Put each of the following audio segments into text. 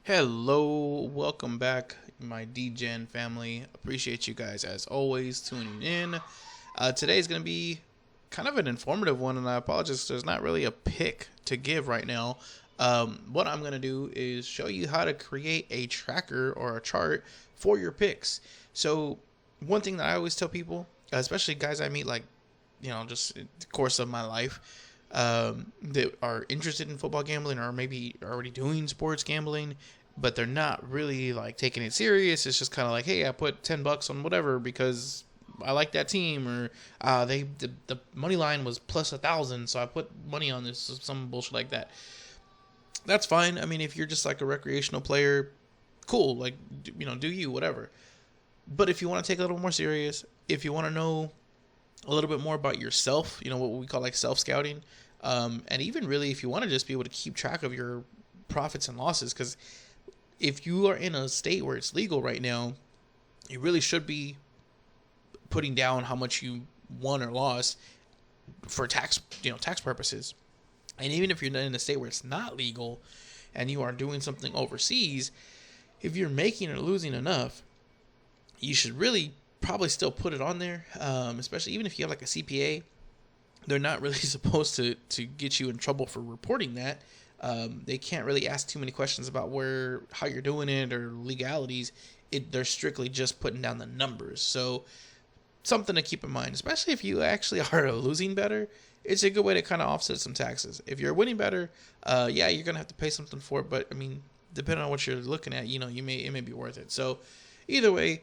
Hello, welcome back, my DGen family. Appreciate you guys as always tuning in. Today's going to be kind of an informative one, and I apologize, there's not really a pick to give right now. What I'm going to do is show you how to create a tracker or a chart for your picks. So, one thing that I always tell people, especially guys I meet, like, just in the course of my life, that are interested in football gambling or maybe already doing sports gambling, but they're not really like taking it serious. It's just kind of like, hey, I put $10 on whatever because I like that team, or the money line was plus 1,000, so I put money on this, some bullshit like that. That's fine. I mean, if you're just like a recreational player, cool. Like, do you whatever. But if you want to take it a little more serious, if you want to know a little bit more about yourself, what we call like self scouting, and even really if you want to just be able to keep track of your profits and losses, because if you are in a state where it's legal right now, you really should be putting down how much you won or lost for tax purposes. And even if you're in a state where it's not legal and you are doing something overseas, if you're making or losing enough, you should really probably still put it on there, especially even if you have like a CPA. They're not really supposed to get you in trouble for reporting that. They can't really ask too many questions about how you're doing it or legalities. They're strictly just putting down the numbers. So something to keep in mind, especially if you actually are losing better. It's a good way to kind of offset some taxes. If you're winning better, you're gonna have to pay something for it. But I mean, depending on what you're looking at, it may be worth it. So either way,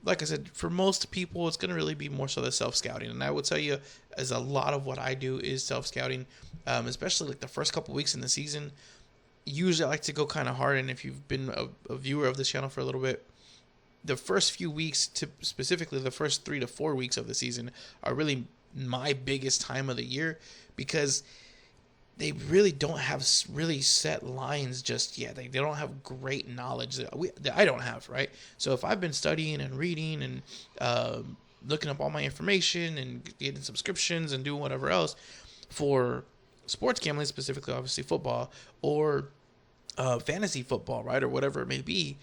like I said, for most people, it's going to really be more so the self-scouting. And I will tell you, as a lot of what I do is self-scouting, especially like the first couple weeks in the season. Usually I like to go kind of hard. And if you've been a viewer of this channel for a little bit, the first few weeks, specifically the first 3 to 4 weeks of the season, are really my biggest time of the year, because they really don't have really set lines just yet. They don't have great knowledge that I don't have, right? So if I've been studying and reading and looking up all my information and getting subscriptions and doing whatever else for sports gambling, specifically obviously football or fantasy football, right, or whatever it may be,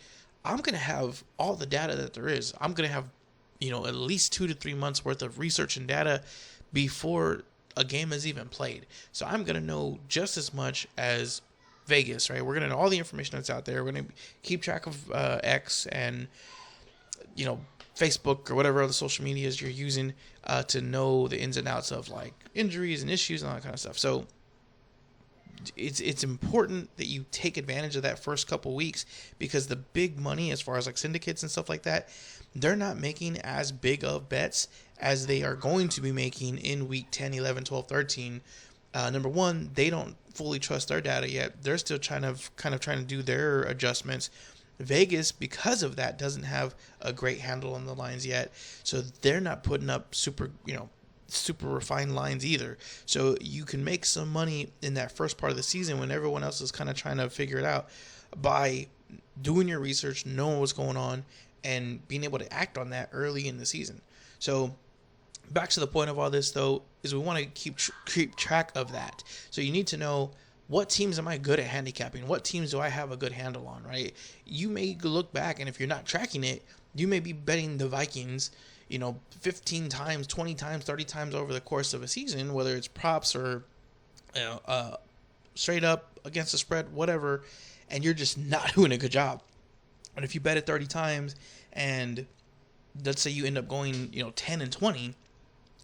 I'm going to have all the data that there is. I'm going to have, at least 2 to 3 months worth of research and data before a game is even played. So I'm going to know just as much as Vegas, right? We're going to know all the information that's out there. We're going to keep track of X and, Facebook or whatever other social medias you're using to know the ins and outs of like injuries and issues and all that kind of stuff. So it's important that you take advantage of that first couple weeks, because the big money as far as like syndicates and stuff like that, they're not making as big of bets as they are going to be making in week 10, 11, 12, 13. Number one, they don't fully trust their data yet. They're still kind of trying to do their adjustments. Vegas, because of that, doesn't have a great handle on the lines yet. So they're not putting up super refined lines either. So you can make some money in that first part of the season when everyone else is kind of trying to figure it out by doing your research, knowing what's going on, and being able to act on that early in the season. So back to the point of all this, though, is we want to keep track of that. So you need to know, what teams am I good at handicapping? What teams do I have a good handle on, right? You may look back, and if you're not tracking it, you may be betting the Vikings 15 times, 20 times, 30 times over the course of a season, whether it's props or straight up against the spread, whatever, and you're just not doing a good job. And if you bet it 30 times and let's say you end up going 10 and 20,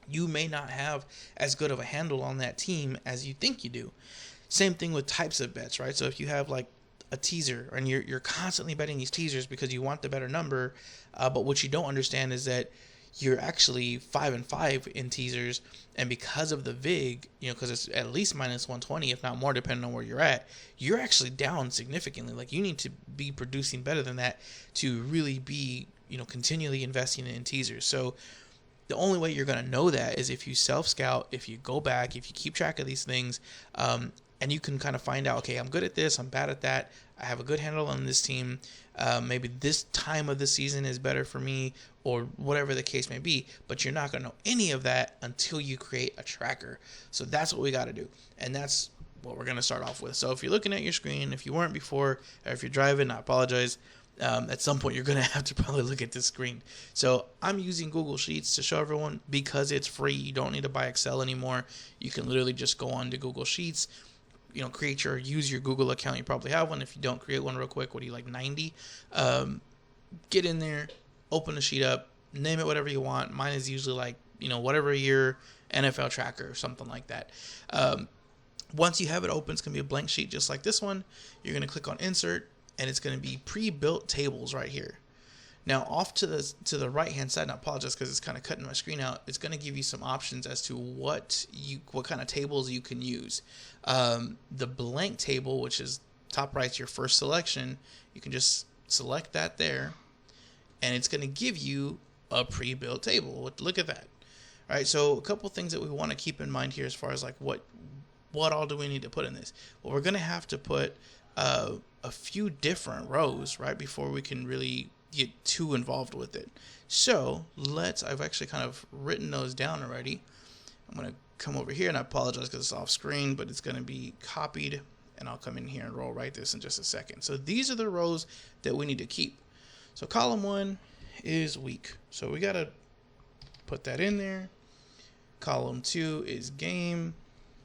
you may not have as good of a handle on that team as you think you do. Same thing with types of bets, right? So if you have like a teaser and you're constantly betting these teasers because you want the better number, but what you don't understand is that you're actually 5-5 in teasers, and because of the VIG, because it's at least minus 120, if not more, depending on where you're at, you're actually down significantly. Like, you need to be producing better than that to really be, continually investing in teasers. So the only way you're going to know that is if you self-scout, if you go back, if you keep track of these things, and you can kind of find out, okay, I'm good at this, I'm bad at that, I have a good handle on this team, maybe this time of the season is better for me, or whatever the case may be. But you're not going to know any of that until you create a tracker. So that's what we got to do. And that's what we're going to start off with. So if you're looking at your screen, if you weren't before, or if you're driving, I apologize. At some point, you're going to have to probably look at this screen. So I'm using Google Sheets to show everyone because it's free. You don't need to buy Excel anymore. You can literally just go on to Google Sheets, use your Google account. You probably have one. If you don't, create one real quick. What do you like, 90? Get in there, open the sheet up, name it whatever you want. Mine is usually like, whatever your NFL tracker or something like that. Once you have it open, it's going to be a blank sheet just like this one. You're going to click on insert, and it's going to be pre-built tables right here. Now off to the right hand side, and I apologize because it's kind of cutting my screen out, it's going to give you some options as to what kind of tables you can use. The blank table, which is top right's your first selection, you can just select that there, and it's going to give you a pre-built table. Look at that. All right, so a couple things that we want to keep in mind here as far as like what all do we need to put in this? Well, we're going to have to put a few different rows, right, before we can really get too involved with it. So I've actually kind of written those down already. I'm going to come over here, and I apologize because it's off screen, but it's going to be copied, and I'll come in here and roll write this in just a second. So these are the rows that we need to keep. So column 1 is week. So we got to put that in there. Column 2 is game.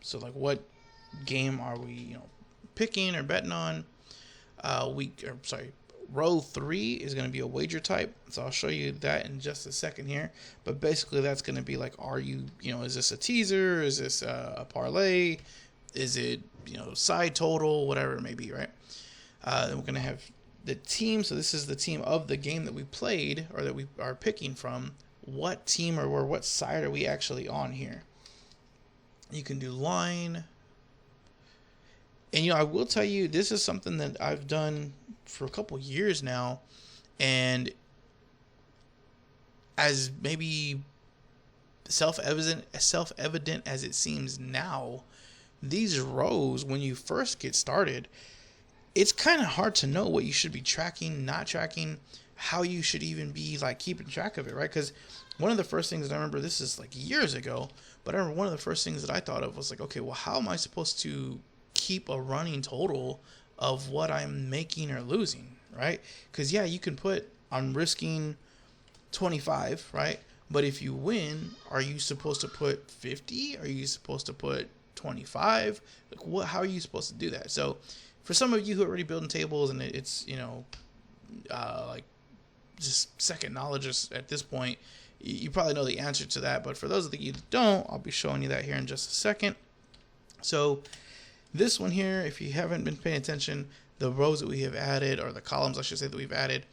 So like what game are we, picking or betting on? Row 3 is going to be a wager type. So I'll show you that in just a second here. But basically that's going to be like, are you, is this a teaser? Is this a parlay? Is it, side total, whatever it may be, right? Then we're going to have the team. So this is the team of the game that we played or that we are picking from. What team or what side are we actually on here? You can do line. And, I will tell you, this is something that I've done for a couple years now. And as maybe self-evident as it seems now, these rows, when you first get started, it's kind of hard to know what you should be tracking, not tracking, how you should even be like keeping track of it, right? Because one of the first things that I remember, this is like years ago, but I remember one of the first things that I thought of was like, okay, well, how am I supposed to keep a running total of what I'm making or losing, right? Because yeah, you can put, I'm risking 25, right? But if you win, are you supposed to put 50? Are you supposed to put 25? Like how are you supposed to do that? So for some of you who are already building tables and it's, like just second knowledge at this point, you probably know the answer to that. But for those of you that don't, I'll be showing you that here in just a second. So this one here, if you haven't been paying attention, the rows that we have added, or the columns I should say that we've added,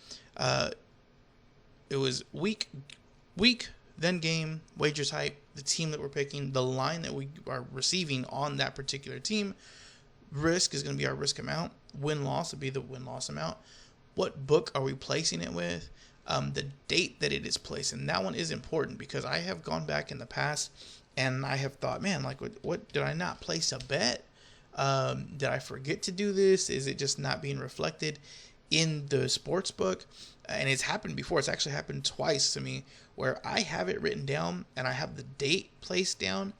it was week, then game, wager type, the team that we're picking, the line that we are receiving on that particular team. Risk is going to be our risk amount. Win-loss would be the win-loss amount. What book are we placing it with? The date that it is placed. And that one is important because I have gone back in the past and I have thought, man, like what did I not place a bet? Did I forget to do this? Is it just not being reflected in the sports book? And it's happened before. It's actually happened twice to me where I have it written down and I have the date placed down.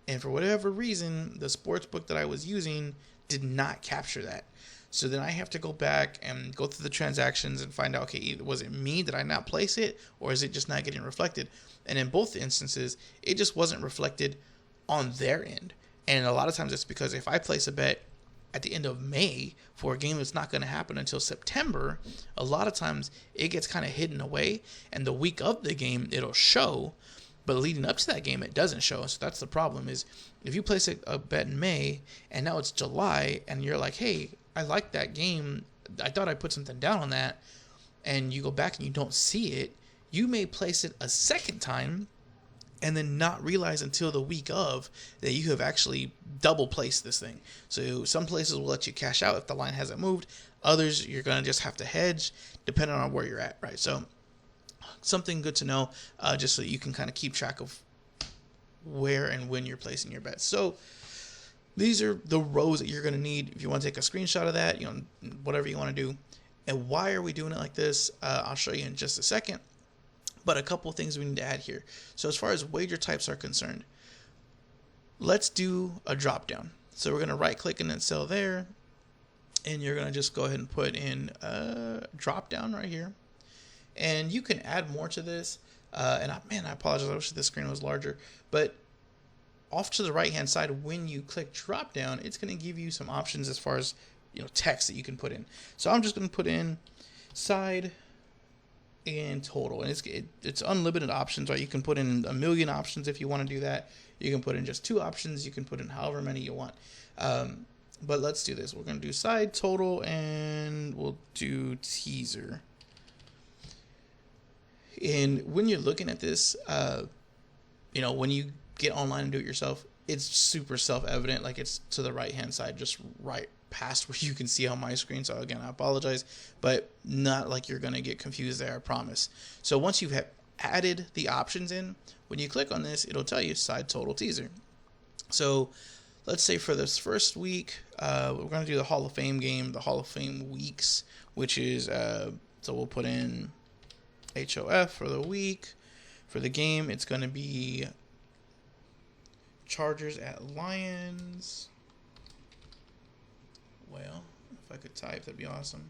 And for whatever reason, the sports book that I was using did not capture that. So then I have to go back and go through the transactions and find out, okay, was it me? Did I not place it? Or is it just not getting reflected? And in both instances, it just wasn't reflected on their end. And a lot of times it's because if I place a bet at the end of May for a game that's not going to happen until September, a lot of times it gets kind of hidden away. And the week of the game, it'll show. But leading up to that game, it doesn't show. So that's the problem is if you place a bet in May and now it's July and you're like, hey, I like that game. I thought I put something down on that. And you go back and you don't see it. You may place it a second time and then not realize until the week of that you have actually double placed this thing. So some places will let you cash out if the line hasn't moved. Others, you're going to just have to hedge depending on where you're at, right? So something good to know just so you can kind of keep track of where and when you're placing your bets. So these are the rows that you're going to need if you want to take a screenshot of that, whatever you want to do. And why are we doing it like this? I'll show you in just a second. But a couple of things we need to add here. So as far as wager types are concerned, let's do a drop down. So we're going to right click in that cell there, and you're going to just go ahead and put in a drop down right here. And you can add more to this. I apologize. I wish this screen was larger. But off to the right hand side, when you click drop down, it's going to give you some options as far as text that you can put in. So I'm just going to put in side and total, and it's unlimited options, right? You can put in 1 million options if you want to do that. You can put in just 2 options. You can put in however many you want. But let's do this. We're going to do side, total, and we'll do teaser. And when you're looking at this, when you get online and do it yourself, it's super self-evident. Like, it's to the right-hand side, just right past where you can see on my screen. So again, I apologize, but not like you're going to get confused there, I promise. So once you have added the options in, when you click on this, it'll tell you side, total, teaser. So let's say for this first week, we're going to do the Hall of Fame game, the Hall of Fame weeks, which is, so we'll put in HOF for the week. For the game, it's going to be Chargers at Lions. Well, if I could type, that'd be awesome.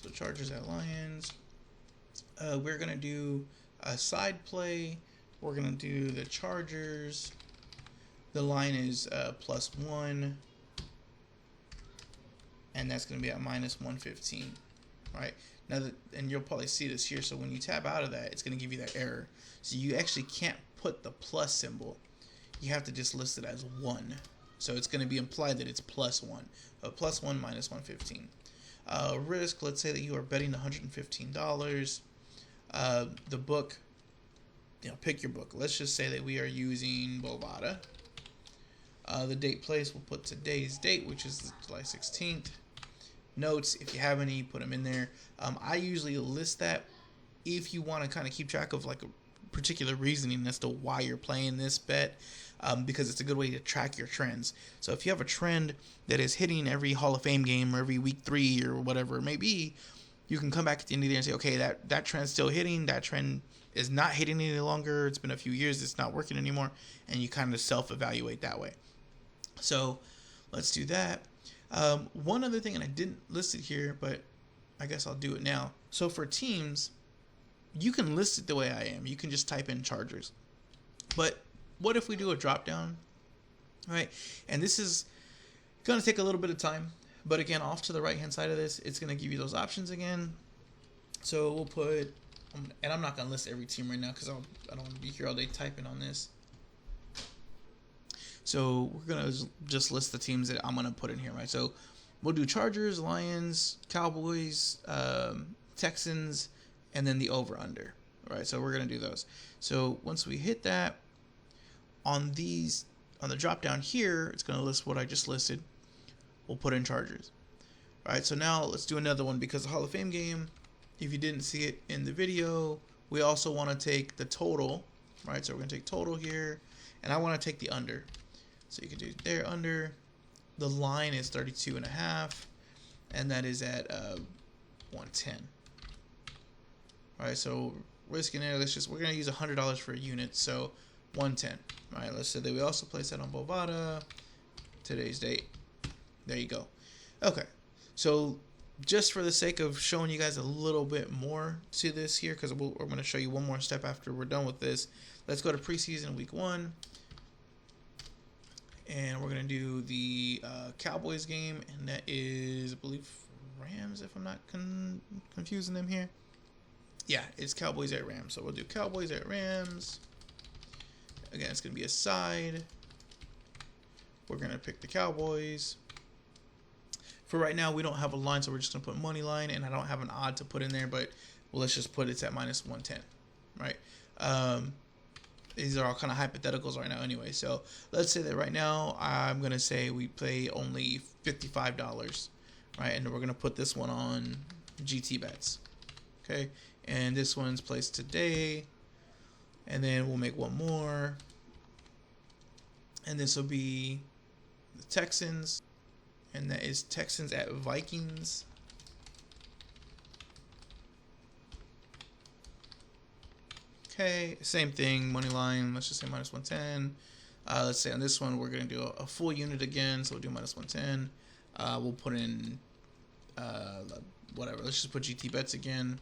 So Chargers at Lions. We're going to do a side play. We're going to do the Chargers. The line is +1. And that's going to be at -115. Right? Now, and you'll probably see this here. So when you tap out of that, it's going to give you that error. So you actually can't put the plus symbol. You have to just list it as 1. So it's going to be implied that it's +1. +1 -115. Risk, let's say that you are betting $115. The book, pick your book. Let's just say that we are using Bovada. The date place, we'll put today's date, which is July 16th. Notes, if you have any, put them in there. I usually list that if you want to kind of keep track of like a particular reasoning as to why you're playing this bet, because it's a good way to track your trends. So if you have a trend that is hitting every Hall of Fame game or every week 3 or whatever it may be, you can come back at the end of the year and say, okay, that trend's still hitting. That trend is not hitting any longer. It's been a few years. It's not working anymore. And you kind of self-evaluate that way. So let's do that. One other thing, and I didn't list it here, but I guess I'll do it now. So for teams, you can list it the way I am. You can just type in Chargers. But what if we do a drop down? All right. And this is going to take a little bit of time. But again, off to the right-hand side of this, it's going to give you those options again. So we'll put, and I'm not going to list every team right now because I don't want to be here all day typing on this. So we're going to just list the teams that I'm going to put in here, right? So we'll do Chargers, Lions, Cowboys, Texans, and then the over-under, right? So we're going to do those. So once we hit that, on the drop down here, it's going to list what I just listed. We'll put in Chargers. All right, so now let's do another one because the Hall of Fame game, if you didn't see it in the video, we also want to take the total, right? So we're going to take total here, and I want to take the under. So you can do there under. The line is 32.5, and that is at 110. All right, so risking there. We're going to use $100 for a unit, so 110. All right, let's say that we also place that on Bovada. Today's date. There you go. Okay, so just for the sake of showing you guys a little bit more to this here, because we're going to show you one more step after we're done with this. Let's go to preseason week 1. And we're going to do the Cowboys game, and that is, I believe, Rams, if I'm not confusing them here. Yeah, it's Cowboys at Rams. So we'll do Cowboys at Rams. Again, it's going to be a side. We're going to pick the Cowboys. For right now, we don't have a line, so we're just going to put money line, and I don't have an odd to put in there, but let's just put it's at -110, right? These are all kind of hypotheticals right now anyway. So let's say that right now I'm going to say we play only $55, right? And we're going to put this one on GT bets. Okay. And this one's placed today. And then we'll make one more. And this will be the Texans. And that is Texans at Vikings. Okay, same thing, money line, let's just say -110. Let's say on this one, we're going to do a full unit again. So we'll do minus 110. We'll put in whatever. Let's just put GT bets again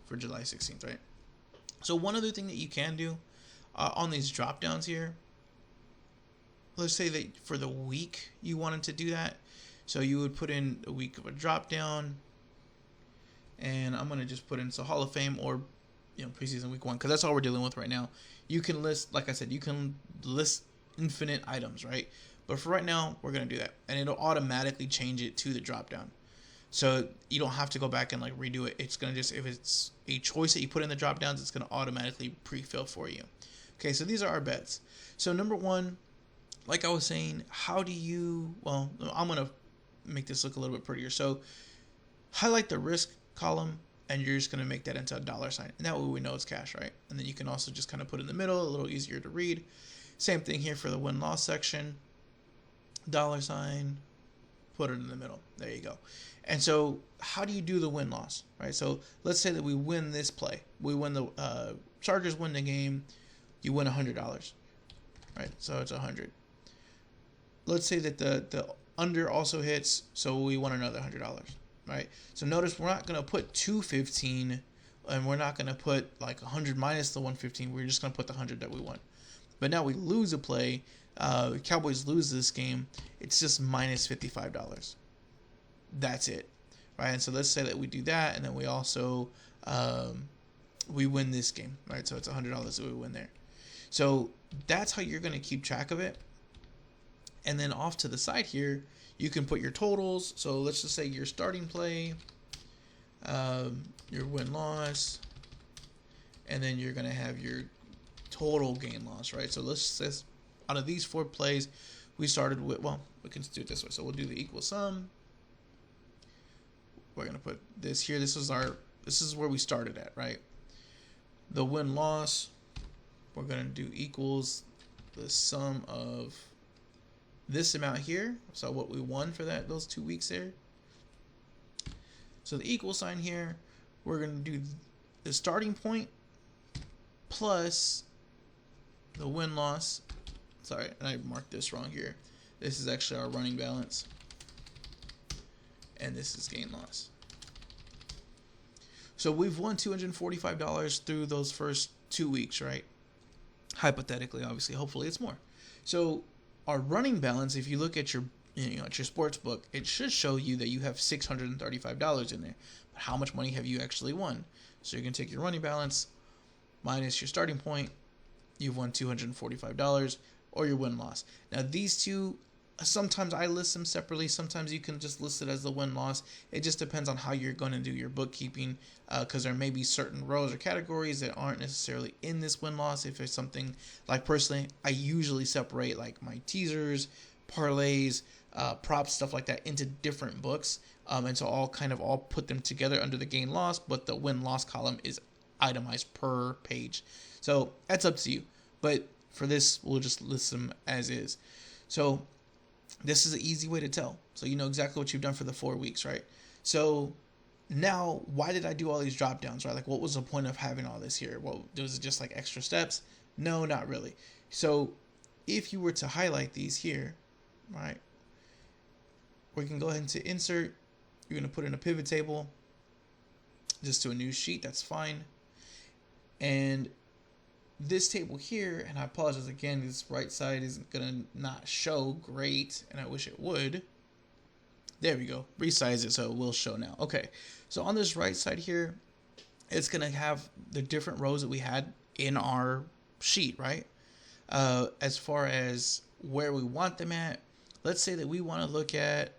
for July 16th, right? So one other thing that you can do on these drop downs here, let's say that for the week you wanted to do that. So you would put in a week of a drop down, and I'm going to just put in Hall of Fame or preseason week 1, because that's all we're dealing with right now. You can list, like I said, you can list infinite items, right? But for right now, we're going to do that, and it'll automatically change it to the drop down. So you don't have to go back and like redo it. It's going to just, if it's a choice that you put in the drop downs, it's going to automatically pre-fill for you. Okay, so these are our bets. So number 1, like I was saying, how do you, well, I'm going to make this look a little bit prettier. So highlight the risk column, and you're just going to make that into a $sign. And that way we know it's cash, right? And then you can also just kind of put it in the middle, a little easier to read. Same thing here for the win-loss section. $sign, put it in the middle. There you go. And so how do you do the win-loss, right? So let's say that we win this play. We win the Chargers win the game. You win $100, right? So it's 100. Let's say that the under also hits, so we won another $100, right? So notice we're not going to put 215, and we're not going to put like 100 minus the 115. We're just going to put the 100 that we won. But now we lose a play. Cowboys lose this game. It's just minus $55. That's it, right? And so let's say that we do that, and then we also we win this game, right? So it's $100 that we win there. So that's how you're going to keep track of it. And then off to the side here, you can put your totals. So let's just say your starting play, your win-loss, and then you're going to have your total gain-loss, right? So let's say out of these 4 plays, we started with, well, we can do it this way. So we'll do the equal sum. We're going to put this here. This is where we started at, right? The win-loss, we're going to do equals the sum of this amount here. So what we won for those 2 weeks there. So the equal sign here, we're going to do the starting point plus the win-loss. Sorry, and I marked this wrong here. This is actually our running balance. And this is gain-loss. So we've won $245 through those first 2 weeks, right? Hypothetically, obviously, hopefully it's more. So our running balance, if you look at your at your sports book, it should show you that you have $635 in there. But how much money have you actually won? So you're going to take your running balance minus your starting point. You've won $245, or your win-loss. Now these two, sometimes I list them separately. Sometimes you can just list it as the win-loss. It just depends on how you're going to do your bookkeeping, because there may be certain rows or categories that aren't necessarily in this win-loss. If it's something like, personally, I usually separate like my teasers, parlays, props, stuff like that into different books, and so all put them together under the gain-loss, but the win-loss column is itemized per page. So that's up to you. But for this, we'll just list them as is. So this is an easy way to tell. So you know exactly what you've done for the 4 weeks, right? So now, why did I do all these drop downs, right? Like, what was the point of having all this here? Well, was it just like extra steps? No, not really. So if you were to highlight these here, right, we can go ahead and to insert. You're going to put in a pivot table just to a new sheet. That's fine. And this table here, and I apologize again, this right side isn't going to not show great, and I wish it would. There we go. Resize it so it will show now. Okay, so on this right side here, it's going to have the different rows that we had in our sheet, right? As far as where we want them at, let's say that we want to look at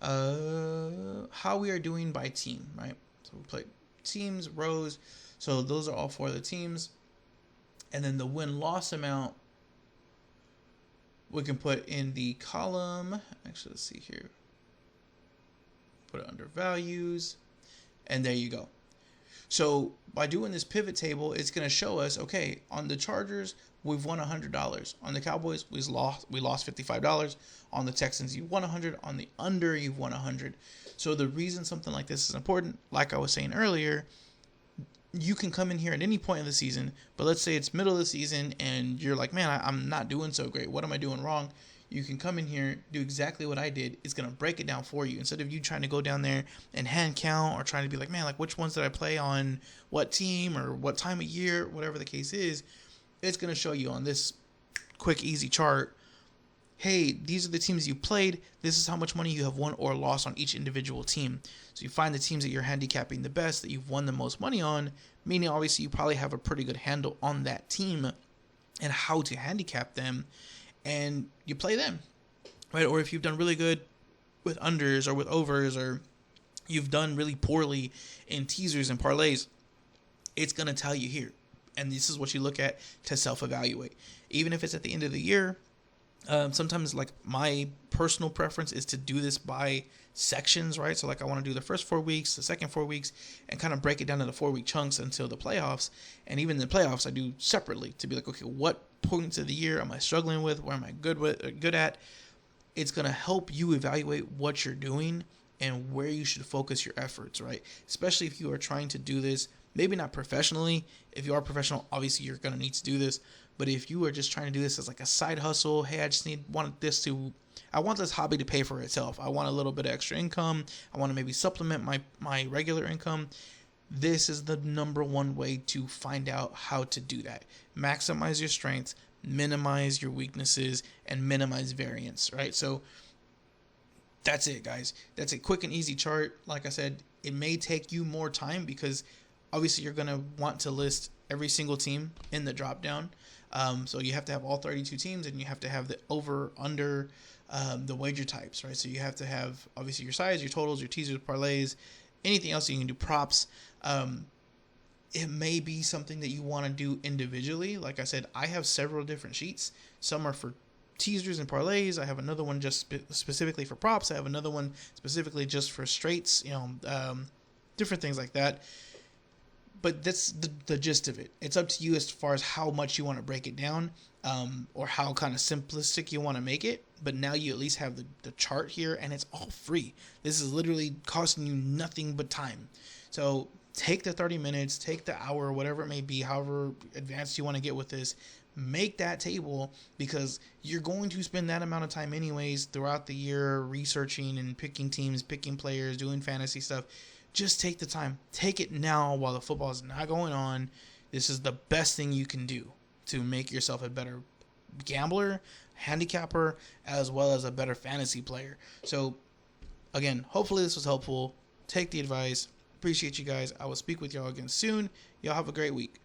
how we are doing by team, right? So we play teams, rows. So those are all for the teams. And then the win-loss amount, we can put in the column. Actually, let's see here. Put it under values. And there you go. So by doing this pivot table, it's going to show us, okay, on the Chargers, we've won $100. On the Cowboys, we lost $55. On the Texans, you won $100. On the under, you've won $100. So the reason something like this is important, like I was saying earlier, you can come in here at any point in the season, but let's say it's middle of the season and you're like, man, I'm not doing so great. What am I doing wrong? You can come in here, do exactly what I did. It's going to break it down for you. Instead of you trying to go down there and hand count or trying to be like, man, like which ones did I play on what team or what time of year, whatever the case is, it's going to show you on this quick, easy chart, hey, these are the teams you played. This is how much money you have won or lost on each individual team. So you find the teams that you're handicapping the best, that you've won the most money on, meaning obviously you probably have a pretty good handle on that team and how to handicap them, and you play them, right? Or if you've done really good with unders or with overs, or you've done really poorly in teasers and parlays, it's going to tell you here. And this is what you look at to self-evaluate. Even if it's at the end of the year, sometimes like my personal preference is to do this by sections, right? So like I want to do the first 4 weeks, the second 4 weeks, and kind of break it down into 4-week chunks until the playoffs. And even the playoffs I do separately to be like, okay, what points of the year am I struggling with? Where am I good at? It's going to help you evaluate what you're doing and where you should focus your efforts, right? Especially if you are trying to do this, maybe not professionally. If you are professional, obviously you're going to need to do this. But if you are just trying to do this as like a side hustle, hey, I want this hobby to pay for itself. I want a little bit of extra income. I want to maybe supplement my regular income. This is the number one way to find out how to do that. Maximize your strengths, minimize your weaknesses, and minimize variance, right? So that's it, guys. That's a quick and easy chart. Like I said, it may take you more time because obviously you're going to want to list every single team in the drop down. So you have to have all 32 teams, and you have to have the over, under, the wager types, right? So you have to have obviously your size, your totals, your teasers, parlays, anything else you can do, props. It may be something that you want to do individually. Like I said, I have several different sheets. Some are for teasers and parlays. I have another one just specifically for props. I have another one specifically just for straights, different things like that. But that's the gist of it. It's up to you as far as how much you want to break it down, or how kind of simplistic you want to make it. But now you at least have the chart here, and it's all free. This is literally costing you nothing but time. So take the 30 minutes, take the hour, whatever it may be, however advanced you want to get with this. Make that table, because you're going to spend that amount of time anyways throughout the year researching and picking teams, picking players, doing fantasy stuff. Just take the time. Take it now while the football is not going on. This is the best thing you can do to make yourself a better gambler, handicapper, as well as a better fantasy player. So, again, hopefully this was helpful. Take the advice. Appreciate you guys. I will speak with y'all again soon. Y'all have a great week.